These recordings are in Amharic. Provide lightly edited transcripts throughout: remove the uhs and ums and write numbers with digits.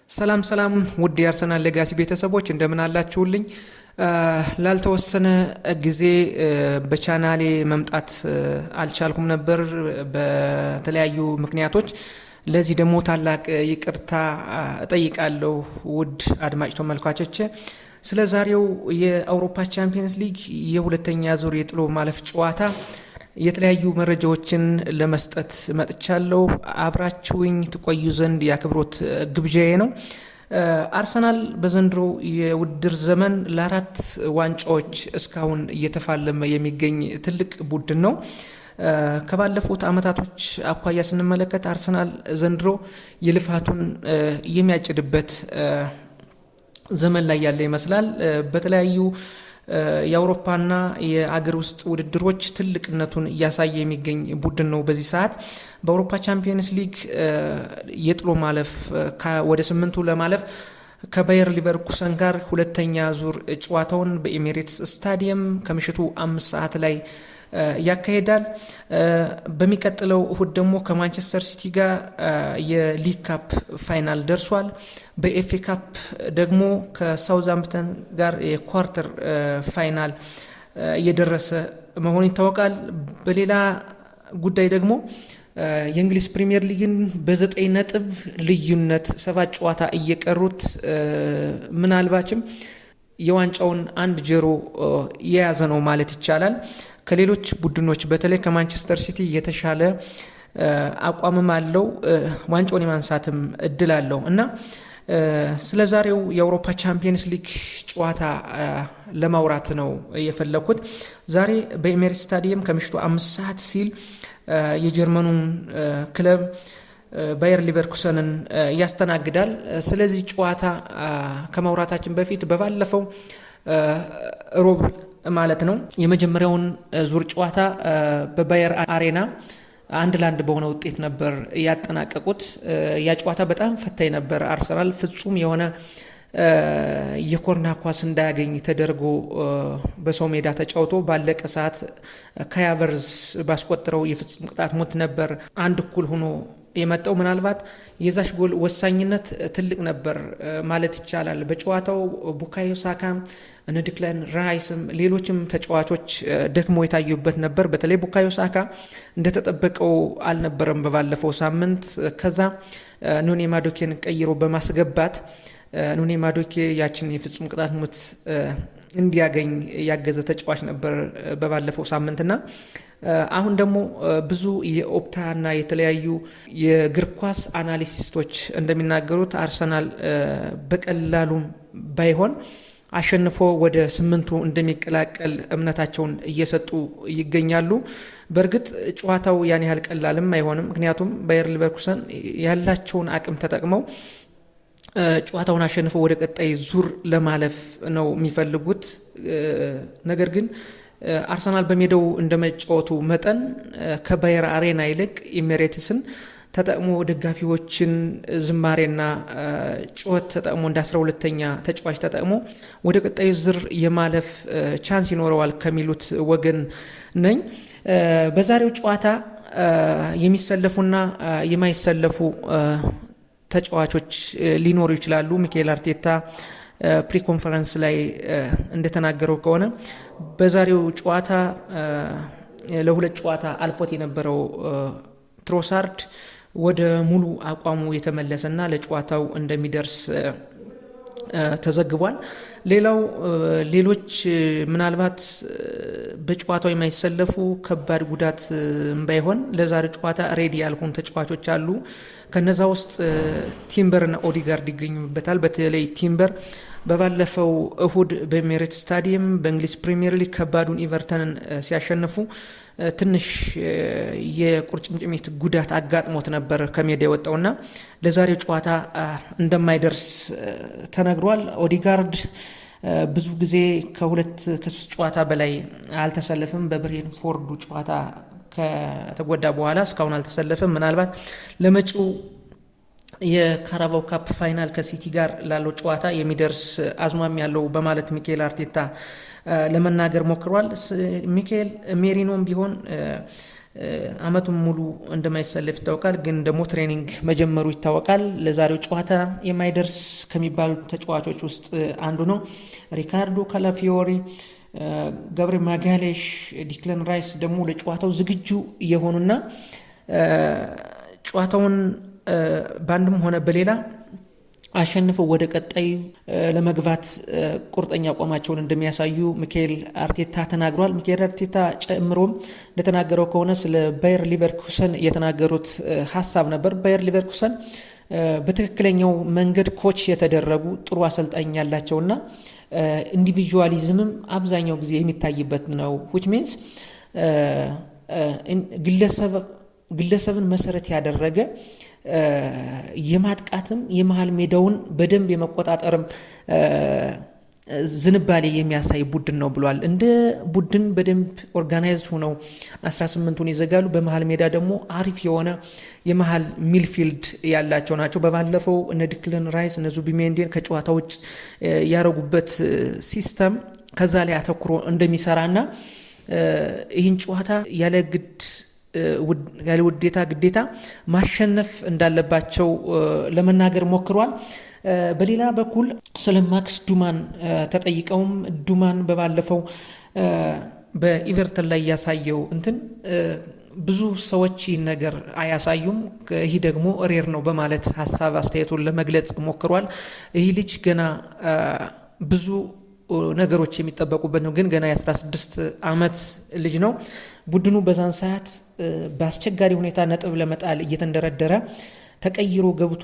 ሰላም ሰላም ውድ የአርሰናል ሌጋሲ ቤተሰቦች እንደምን አላችሁልኝ? ላልተወሰነ ጊዜ በቻናሌ መምጣት አልቻልኩም ነበር በተለያዩ ምክንያቶች። ለዚህ ደግሞ ታላቅ ይቅርታ እጠይቃለሁ ውድ አድማጭ ተመልካቾች። ስለ ዛሬው የአውሮፓ ቻምፒየንስ ሊግ የሁለተኛ ዙር የጥሎ ማለፍ ጨዋታ የተለያዩ መረጃዎችን ለመስጠት መጥቻለሁ። አብራችሁኝ ትቆዩ ዘንድ የአክብሮት ግብዣዬ ነው። አርሰናል በዘንድሮ የውድድር ዘመን ለአራት ዋንጫዎች እስካሁን እየተፋለመ የሚገኝ ትልቅ ቡድን ነው። ከባለፉት አመታቶች አኳያ ስንመለከት አርሰናል ዘንድሮ የልፋቱን የሚያጭድበት ዘመን ላይ ያለ ይመስላል። በተለያዩ የአውሮፓና የአገር ውስጥ ውድድሮች ትልቅነቱን እያሳየ የሚገኝ ቡድን ነው። በዚህ ሰዓት በአውሮፓ ቻምፒየንስ ሊግ የጥሎ ማለፍ ወደ 8ቱ ለማለፍ ከባየር ሊቨርኩሰን ጋር ሁለተኛ ዙር ጨዋታውን በኤሚሬትስ ስታዲየም ከምሽቱ 5 ሰዓት ላይ ያካሄዳል። በሚቀጥለው እሁድ ደግሞ ከማንቸስተር ሲቲ ጋር የሊግ ካፕ ፋይናል ደርሷል። በኤፍኤ ካፕ ደግሞ ከሳውዛምፕተን ጋር የኳርተር ፋይናል እየደረሰ መሆኑ ይታወቃል። በሌላ ጉዳይ ደግሞ የእንግሊዝ ፕሪሚየር ሊግን በ9 ነጥብ ልዩነት 7 ጨዋታ እየቀሩት ምናልባችም የዋንጫውን 1-0 የያዘ ነው ማለት ይቻላል። ከሌሎች ቡድኖች በተለይ ከማንቸስተር ሲቲ የተሻለ አቋምም አለው፣ ዋንጫውን የማንሳትም እድል አለው እና ስለ ዛሬው የአውሮፓ ቻምፒየንስ ሊግ ጨዋታ ለማውራት ነው የፈለኩት። ዛሬ በኤሜሬትስ ስታዲየም ከምሽቱ 5 ሰዓት ሲል የጀርመኑን ክለብ ባየር ሊቨርኩሰንን ያስተናግዳል። ስለዚህ ጨዋታ ከማውራታችን በፊት በባለፈው ሮብ ማለት ነው የመጀመሪያውን ዙር ጨዋታ በባየር አሬና 1-1 በሆነ ውጤት ነበር ያጠናቀቁት። ያ ጨዋታ በጣም ፈታኝ ነበር። አርሰናል ፍጹም የሆነ የኮርና ኳስ እንዳያገኝ ተደርጎ በሰው ሜዳ ተጫውቶ ባለቀ ሰዓት ካያቨርዝ ባስቆጠረው የፍጹም ቅጣት ሞት ነበር 1-1 ሆኖ የመጣው። ምናልባት የዛሽ ጎል ወሳኝነት ትልቅ ነበር ማለት ይቻላል። በጨዋታው ቡካዮ ሳካ፣ ዲክላን ራይስም ሌሎችም ተጫዋቾች ደክሞ የታዩበት ነበር። በተለይ ቡካዮ ሳካ እንደተጠበቀው አልነበረም በባለፈው ሳምንት። ከዛ ኑኔ ማዶኬን ቀይሮ በማስገባት ኑኔ ማዶኬ ያችን የፍጹም ቅጣት ሞት እንዲያገኝ ያገዘ ተጫዋች ነበር በባለፈው ሳምንትና አሁን ደግሞ ብዙ የኦፕታና የተለያዩ የእግር ኳስ አናሊሲስቶች እንደሚናገሩት አርሰናል በቀላሉም ባይሆን አሸንፎ ወደ 8ቱ እንደሚቀላቀል እምነታቸውን እየሰጡ ይገኛሉ። በእርግጥ ጨዋታው ያን ያህል ቀላልም አይሆንም። ምክንያቱም ባየር ሊቨርኩሰን ያላቸውን አቅም ተጠቅመው ጨዋታውን አሸንፈው ወደ ቀጣይ ዙር ለማለፍ ነው የሚፈልጉት። ነገር ግን አርሰናል በሜዳው እንደመጫወቱ መጠን ከባየር አሬና ይልቅ ኤሚሬትስን ተጠቅሞ ደጋፊዎችን ዝማሬና ጩኸት ተጠቅሞ እንደ 12ኛ ተጫዋች ተጠቅሞ ወደ ቀጣዩ ዙር የማለፍ ቻንስ ይኖረዋል ከሚሉት ወገን ነኝ። በዛሬው ጨዋታ የሚሰለፉና የማይሰለፉ ተጫዋቾች ሊኖሩ ይችላሉ። ሚካኤል አርቴታ ፕሪ ኮንፈረንስ ላይ እንደተናገረው ከሆነ በዛሬው ጨዋታ ለሁለት ጨዋታ አልፎት የነበረው ትሮሳርድ ወደ ሙሉ አቋሙ የተመለሰና ለጨዋታው እንደሚደርስ ተዘግቧል። ሌሎች ምናልባት በጨዋታው የማይሰለፉ ከባድ ጉዳት ባይሆን ለዛሬ ጨዋታ ሬዲ ያልሆኑ ተጫዋቾች አሉ። ከነዛ ውስጥ ቲምበርና ኦዲጋርድ ይገኙበታል። በተለይ ቲምበር በባለፈው እሁድ በኤሚሬትስ ስታዲየም በእንግሊዝ ፕሪሚየር ሊግ ከባዱን ኢቨርተንን ሲያሸንፉ ትንሽ የቁርጭምጭሚት ጉዳት አጋጥሞት ነበር ከሜዳ የወጣውና ለዛሬው ጨዋታ እንደማይደርስ ተነግሯል። ኦዲጋርድ ብዙ ጊዜ ከ2-3 ጨዋታ በላይ አልተሰለፈም። በብሬንፎርዱ ጨዋታ ከተጎዳ በኋላ እስካሁን አልተሰለፈም። ምናልባት ለመጪው የካራባው ካፕ ፋይናል ከሲቲ ጋር ላለው ጨዋታ የሚደርስ አዝማሚ ያለው በማለት ሚካኤል አርቴታ ለመናገር ሞክሯል። ሚካኤል ሜሪኖም ቢሆን አመቱን ሙሉ እንደማይሰለፍ ይታወቃል። ግን ደግሞ ትሬኒንግ መጀመሩ ይታወቃል። ለዛሬው ጨዋታ የማይደርስ ከሚባሉ ተጫዋቾች ውስጥ አንዱ ነው። ሪካርዶ ካላፊዮሪ፣ ገብሬ ማጋሌሽ፣ ዲክለን ራይስ ደግሞ ለጨዋታው ዝግጁ የሆኑና ጨዋታውን በአንድም ሆነ በሌላ አሸንፈው ወደ ቀጣዩ ለመግባት ቁርጠኛ አቋማቸውን እንደሚያሳዩ ሚካኤል አርቴታ ተናግሯል። ሚካኤል አርቴታ ጨምሮም እንደተናገረው ከሆነ ስለ ባየር ሊቨርኩሰን የተናገሩት ሀሳብ ነበር። ባየር ሊቨርኩሰን በትክክለኛው መንገድ ኮች የተደረጉ ጥሩ አሰልጣኝ ያላቸውና ኢንዲቪጁዋሊዝምም አብዛኛው ጊዜ የሚታይበት ነው። which means ግለሰብን መሰረት ያደረገ የማጥቃትም የመሃል ሜዳውን በደንብ የመቆጣጠርም ዝንባሌ የሚያሳይ ቡድን ነው ብሏል። እንደ ቡድን በደንብ ኦርጋናይዝድ ሆነው 18ቱን ይዘጋሉ። በመሃል ሜዳ ደግሞ አሪፍ የሆነ የመሃል ሚልፊልድ ያላቸው ናቸው። በባለፈው እነ ዲክለን ራይስ እነ ዙቢሜንዲን ከጨዋታ ውጭ ያረጉበት ሲስተም ከዛ ላይ አተኩሮ እንደሚሰራና ይህን ጨዋታ ያለ ውዴታ ግዴታ ማሸነፍ እንዳለባቸው ለመናገር ሞክሯል። በሌላ በኩል ስለ ማክስ ዱማን ተጠይቀውም ዱማን በባለፈው በኢቨርተን ላይ ያሳየው ብዙ ሰዎች ይህን ነገር አያሳዩም፣ ይህ ደግሞ ሬር ነው በማለት ሀሳብ አስተያየቱን ለመግለጽ ሞክሯል። ይህ ልጅ ገና ብዙ ነገሮች የሚጠበቁበት ነው፣ ግን ገና የ16 ዓመት ልጅ ነው። ቡድኑ በዛን ሰዓት በአስቸጋሪ ሁኔታ ነጥብ ለመጣል እየተንደረደረ ተቀይሮ ገብቶ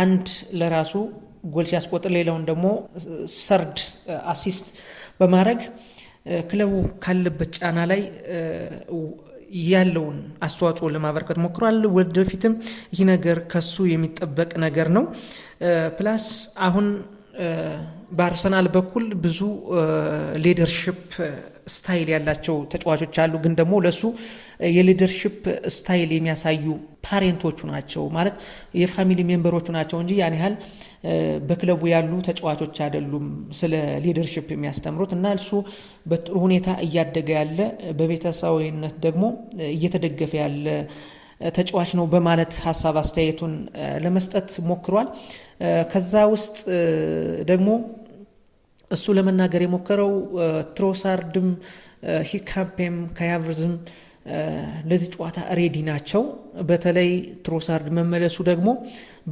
አንድ ለራሱ ጎል ሲያስቆጥር ሌላውን ደግሞ ሰርድ አሲስት በማድረግ ክለቡ ካለበት ጫና ላይ ያለውን አስተዋጽኦ ለማበርከት ሞክሯል። ወደፊትም ይህ ነገር ከሱ የሚጠበቅ ነገር ነው። ፕላስ አሁን በአርሰናል በኩል ብዙ ሊደርሺፕ ስታይል ያላቸው ተጫዋቾች አሉ። ግን ደግሞ ለሱ የሊደርሺፕ ስታይል የሚያሳዩ ፓሬንቶቹ ናቸው ማለት የፋሚሊ ሜምበሮቹ ናቸው እንጂ ያን ያህል በክለቡ ያሉ ተጫዋቾች አይደሉም ስለ ሊደርሺፕ የሚያስተምሩት። እና እሱ በጥሩ ሁኔታ እያደገ ያለ በቤተሰባዊነት ደግሞ እየተደገፈ ያለ ተጫዋች ነው በማለት ሀሳብ አስተያየቱን ለመስጠት ሞክሯል። ከዛ ውስጥ ደግሞ እሱ ለመናገር የሞከረው ትሮሳርድም ሂካምፔም ካያቨርዝም ለዚህ ጨዋታ ሬዲ ናቸው። በተለይ ትሮሳርድ መመለሱ ደግሞ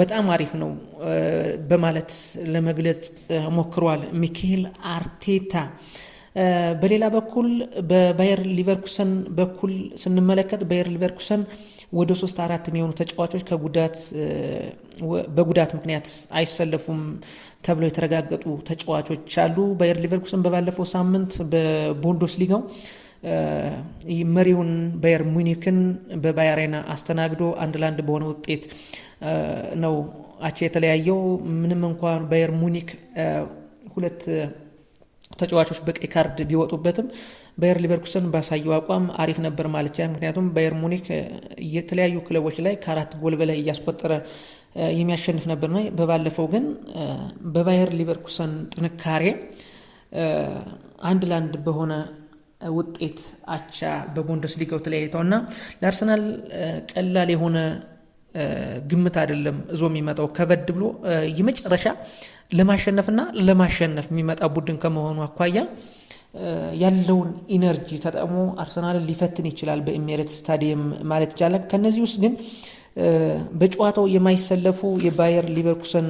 በጣም አሪፍ ነው በማለት ለመግለጽ ሞክሯል ሚካኤል አርቴታ። በሌላ በኩል በባየር ሊቨርኩሰን በኩል ስንመለከት ባየር ሊቨርኩሰን ወደ 3-4 የሚሆኑ ተጫዋቾች በጉዳት ምክንያት አይሰለፉም ተብለው የተረጋገጡ ተጫዋቾች አሉ። ባየር ሊቨርኩሰን በባለፈው ሳምንት በቡንደስሊጋው መሪውን ባየር ሙኒክን በባየር አስተናግዶ 1-1 በሆነ ውጤት ነው አቻ የተለያየው። ምንም እንኳን ባየር ሙኒክ ሁለት ተጫዋቾች በቀይ ካርድ ቢወጡበትም ባየር ሊቨርኩሰን ባሳየው አቋም አሪፍ ነበር ማለት ይችላል። ምክንያቱም ባየር ሙኒክ የተለያዩ ክለቦች ላይ ከ4 ጎል በላይ እያስቆጠረ የሚያሸንፍ ነበርና በባለፈው ግን በባየር ሊቨርኩሰን ጥንካሬ 1-1 በሆነ ውጤት አቻ በቡንደስሊጋው ተለያይተውና ለአርሰናል ቀላል የሆነ ግምት አይደለም እዞ የሚመጣው ከበድ ብሎ የመጨረሻ ለማሸነፍና ለማሸነፍ የሚመጣ ቡድን ከመሆኑ አኳያ ያለውን ኢነርጂ ተጠቅሞ አርሰናልን ሊፈትን ይችላል በኤሚሬትስ ስታዲየም ማለት ይቻላል። ከነዚህ ውስጥ ግን በጨዋታው የማይሰለፉ የባየር ሊቨርኩሰን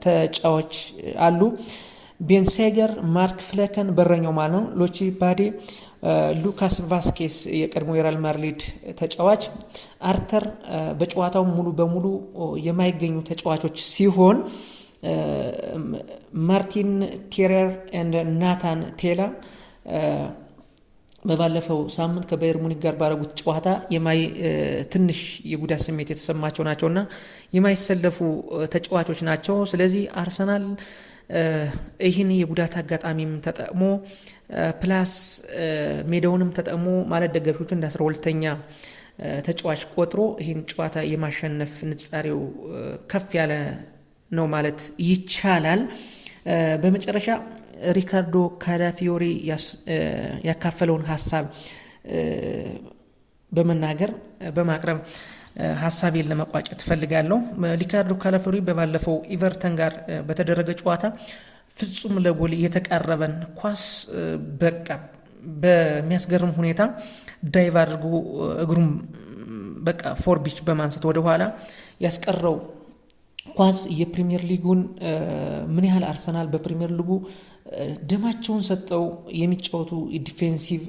ተጫዋች አሉ። ቤንሴገር፣ ማርክ ፍሌከን በረኛው ማለት ነው፣ ሎቺ ባዴ፣ ሉካስ ቫስኬስ የቀድሞ የሪያል ማድሪድ ተጫዋች፣ አርተር በጨዋታው ሙሉ በሙሉ የማይገኙ ተጫዋቾች ሲሆን ማርቲን ቴረር እና ናታን ቴላ በባለፈው ሳምንት ከባየር ሙኒክ ጋር ባረጉት ጨዋታ ትንሽ የጉዳት ስሜት የተሰማቸው ናቸውና የማይሰለፉ ተጫዋቾች ናቸው። ስለዚህ አርሰናል ይህን የጉዳት አጋጣሚም ተጠቅሞ ፕላስ ሜዳውንም ተጠቅሞ ማለት ደጋፊዎቹ እንደ 12ኛ ተጫዋች ቆጥሮ ይህን ጨዋታ የማሸነፍ ንጻሬው ከፍ ያለ ነው ማለት ይቻላል። በመጨረሻ ሪካርዶ ካላፊዮሪ ያካፈለውን ሀሳብ በመናገር በማቅረብ ሀሳቤን ለመቋጨት ፈልጋለሁ። ሪካርዶ ካላፊዮሪ በባለፈው ኢቨርተን ጋር በተደረገ ጨዋታ ፍጹም ለጎል የተቃረበን ኳስ በቃ በሚያስገርም ሁኔታ ዳይቭ አድርጎ እግሩም በቃ ፎርቢች በማንሳት ወደ ኋላ ያስቀረው ኳስ የፕሪሚየር ሊጉን ምን ያህል አርሰናል በፕሪሚየር ሊጉ ደማቸውን ሰጠው የሚጫወቱ ዲፌንሲቭ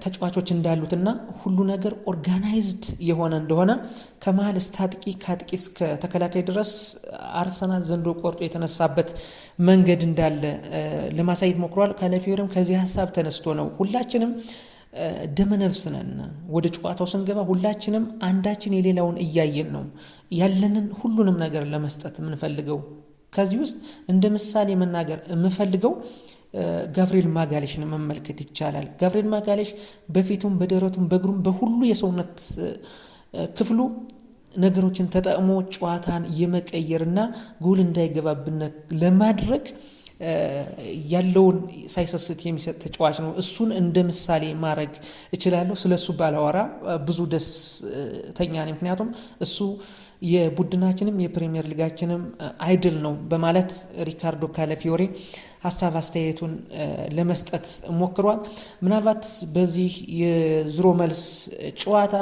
ተጫዋቾች እንዳሉትና ሁሉ ነገር ኦርጋናይዝድ የሆነ እንደሆነ ከመሃል እስታጥቂ ከአጥቂ እስከ ተከላካይ ድረስ አርሰናል ዘንድሮ ቆርጦ የተነሳበት መንገድ እንዳለ ለማሳየት ሞክሯል። ካላፊዮሪም ከዚህ ሀሳብ ተነስቶ ነው ሁላችንም ደመነፍስ ነን። ወደ ጨዋታው ስንገባ ሁላችንም አንዳችን የሌላውን እያየን ነው ያለንን ሁሉንም ነገር ለመስጠት የምንፈልገው። ከዚህ ውስጥ እንደ ምሳሌ መናገር የምፈልገው ጋብሪኤል ማጋሌሽን መመልከት ይቻላል። ጋብሪኤል ማጋሌሽ በፊቱም በደረቱም በእግሩም በሁሉ የሰውነት ክፍሉ ነገሮችን ተጠቅሞ ጨዋታን የመቀየርና ጎል እንዳይገባብን ለማድረግ ያለውን ሳይሰስት የሚሰጥ ተጫዋች ነው። እሱን እንደ ምሳሌ ማድረግ እችላለሁ። ስለሱ ባላወራ ብዙ ደስተኛ ነኝ፣ ምክንያቱም እሱ የቡድናችንም የፕሪሚየር ሊጋችንም አይድል ነው በማለት ሪካርዶ ካላፊዮሪ ሀሳብ አስተያየቱን ለመስጠት ሞክሯል። ምናልባት በዚህ የዝሮ መልስ ጨዋታ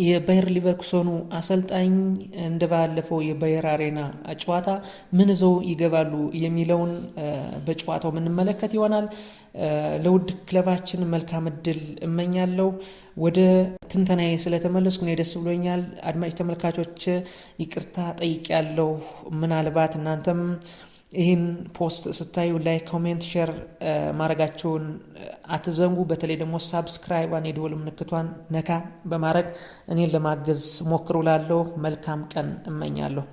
የባየር ሊቨርኩሰኑ አሰልጣኝ እንደባለፈው የባየር አሬና ጨዋታ ምን ይዘው ይገባሉ የሚለውን በጨዋታው የምንመለከት ይሆናል። ለውድ ክለባችን መልካም እድል እመኛለሁ። ወደ ትንተናዬ ስለተመለስኩ እኔ ደስ ብሎኛል። አድማጭ ተመልካቾች ይቅርታ ጠይቄያለሁ። ምናልባት እናንተም ይህን ፖስት ስታዩ ላይክ፣ ኮሜንት፣ ሼር ማድረጋቸውን አትዘንጉ። በተለይ ደግሞ ሳብስክራይቧን የደወል ምልክቷን ነካ በማድረግ እኔን ለማገዝ ሞክሩ። ላለሁ መልካም ቀን እመኛለሁ።